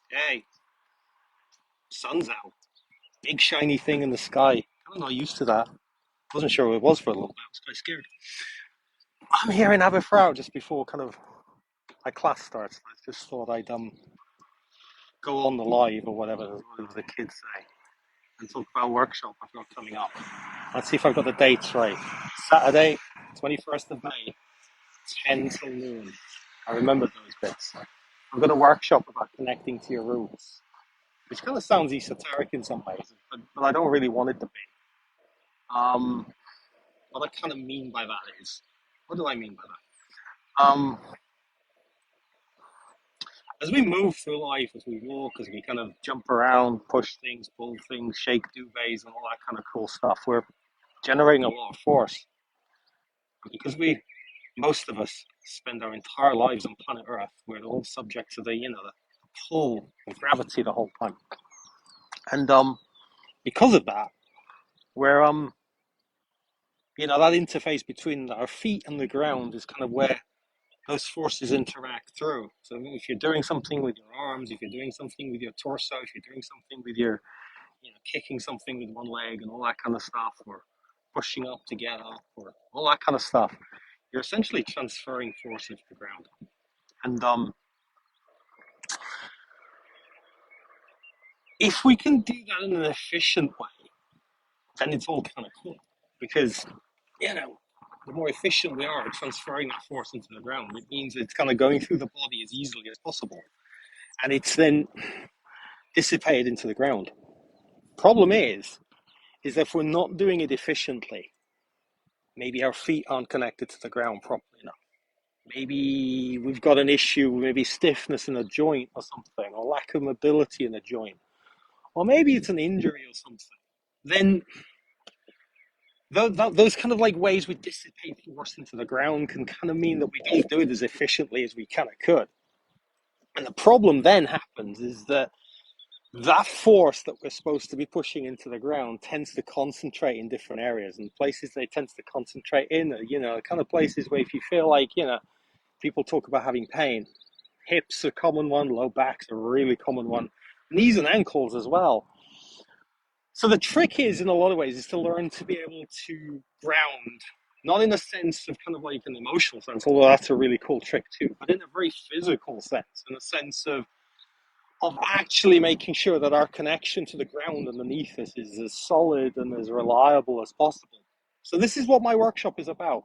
Hey, sun's out. Big shiny thing in the sky. I'm not used to that. Wasn't sure what it was for a little bit. I was quite scared. I'm here in Aberfrau just before kind of my class starts. I just thought I'd go on the live or whatever the kids say and talk about a workshop I've got coming up. Let's see if I've got the dates right. Saturday, 21st of May, 10 till noon. I remember those bits. I've got a workshop about connecting to your roots, which kind of sounds esoteric in some ways, but I don't really want it to be. Um, what I kind of mean by that is, what do I mean by that? As we move through life, as we walk, as we kind of jump around, push things, pull things, shake duvets, and all that kind of cool stuff, we're generating a lot of force because most of us, spend our entire lives on planet Earth. We're all subject to the pull of gravity the whole time, and because of that, we're that interface between our feet and the ground is kind of where those forces interact through. So if you're doing something with your arms, if you're doing something with your torso, if you're doing something with your, kicking something with one leg and all that kind of stuff, or pushing up to get up, or all that kind of stuff, you're essentially transferring force into the ground. And if we can do that in an efficient way, then it's all kind of cool because, the more efficient we are at transferring that force into the ground, it means it's kind of going through the body as easily as possible. And it's then dissipated into the ground. Problem is that if we're not doing it efficiently, maybe our feet aren't connected to the ground properly enough. Maybe we've got an issue, maybe stiffness in a joint or something, or lack of mobility in a joint, or maybe it's an injury or something. Then those kind of like ways we dissipate force into the ground can kind of mean that we don't do it as efficiently as we kind of could. And the problem then happens is that force that we're supposed to be pushing into the ground tends to concentrate in different areas, and places they tend to concentrate in kind of places where if you feel like, people talk about having pain. Hips are a common one, low backs are a really common one, knees and ankles as well. So the trick is, in a lot of ways, is to learn to be able to ground, not in a sense of kind of like an emotional sense, although that's a really cool trick too, but in a very physical sense, in a sense of actually making sure that our connection to the ground underneath us is as solid and as reliable as possible. So this is what my workshop is about.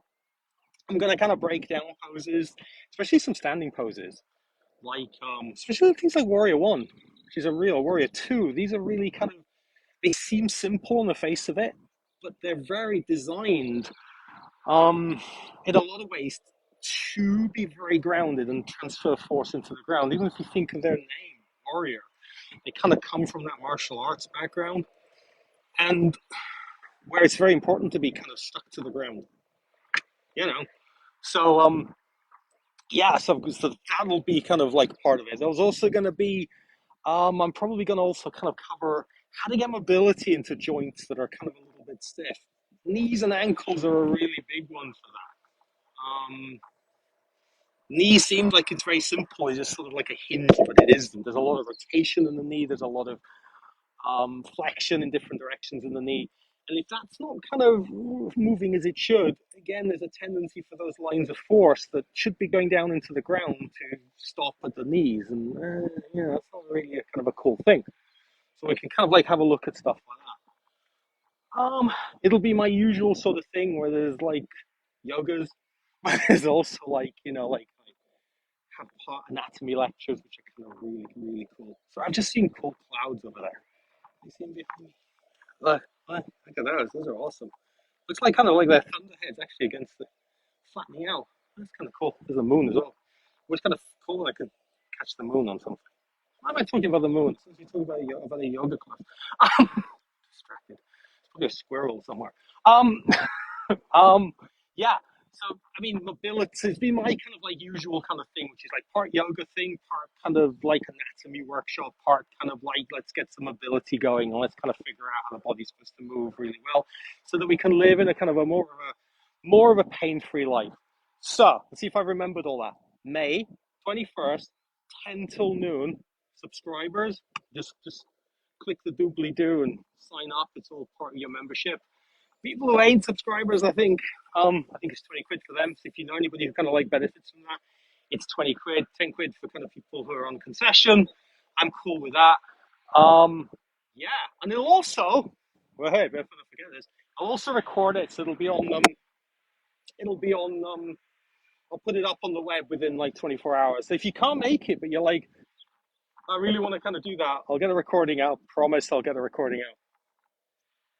I'm going to kind of break down poses, especially some standing poses, like especially things like Warrior One, which is a real Warrior Two. These are really kind of, they seem simple on the face of it, but they're very designed in a lot of ways to be very grounded and transfer force into the ground. Even if you think of their name, Warrior, they kind of come from that martial arts background, and where it's very important to be kind of stuck to the ground, you know. So yeah, so that will be kind of like part of it. There's also going to be I'm probably going to also kind of cover how to get mobility into joints that are kind of a little bit stiff. Knees and ankles are a really big one for that. Knee seems like it's very simple. It's just sort of like a hinge, but it isn't. There's a lot of rotation in the knee. There's a lot of flexion in different directions in the knee. And if that's not kind of moving as it should, again, there's a tendency for those lines of force that should be going down into the ground to stop at the knees. And, that's not really a kind of a cool thing. So we can kind of like have a look at stuff like that. It'll be my usual sort of thing where there's like yogas, but there's also like, like have part anatomy lectures, which are kind of really, really cool. So I've just seen cool clouds over there. You see them behind me? Look at those. Those are awesome. Looks like kind of like their thunderheads actually against the flattening out. That's kind of cool. There's a moon as well. It was kind of cool when I could catch the moon on something. Why am I talking about the moon? Since we talk about a yoga class. Distracted. There's probably a squirrel somewhere. Um, yeah. So I mean, mobility has been my kind of like usual kind of thing, which is like part yoga thing, part kind of like anatomy workshop, part kind of like let's get some mobility going and let's kind of figure out how the body's supposed to move really well, so that we can live in a kind of a more of a pain-free life. So let's see if I remembered all that. May 21st, 10 till noon, subscribers, just click the doobly doo and sign up. It's all part of your membership. People who ain't subscribers, I think it's 20 quid for them. So if you know anybody who kind of like benefits from that, it's 20 quid, 10 quid for kind of people who are on concession. I'm cool with that. Um, yeah, and it'll also, well, hey, before I forget this, I'll also record it, so it'll be on, I'll put it up on the web within like 24 hours. So if you can't make it, but you're like, I really want to kind of do that, I'll get a recording out. Promise, I'll get a recording out.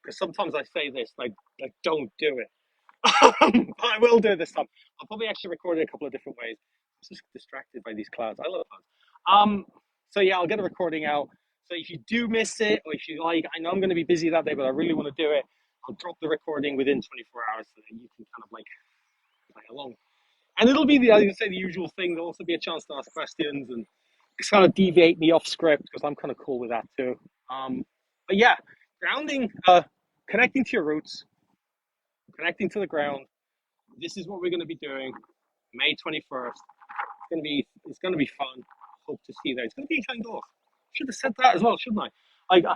Because sometimes I say this, like don't do it. But I will do it this time. I'll probably actually record it a couple of different ways. I'm just distracted by these clouds. I love clouds. So yeah, I'll get a recording out. So if you do miss it, or if you like, I know I'm going to be busy that day, but I really want to do it, I'll drop the recording within 24 hours so that you can kind of like play along. And it'll be I can say the usual thing. There'll also be a chance to ask questions and just kind of deviate me off script because I'm kind of cool with that too. But yeah, grounding, connecting to your roots, connecting to the ground. This is what we're going to be doing. May 21st. It's gonna be fun. Hope to see you there. It's gonna be kind off. Should have said that as well, shouldn't I? Like, man,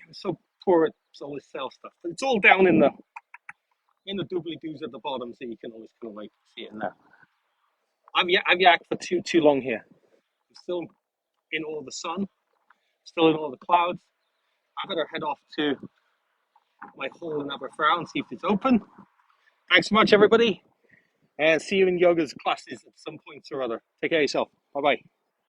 I'm so poor at all this sales stuff. But it's all down in the doobly doos at the bottom, so you can always kind of like see it in there. I've yacked for too long here. I'm still in all the sun, still in all the clouds. I better head off to my hole in Aberfrow and see if it's open. Thanks so much, everybody, and see you in yoga's classes at some point or other. Take care of yourself. Bye bye.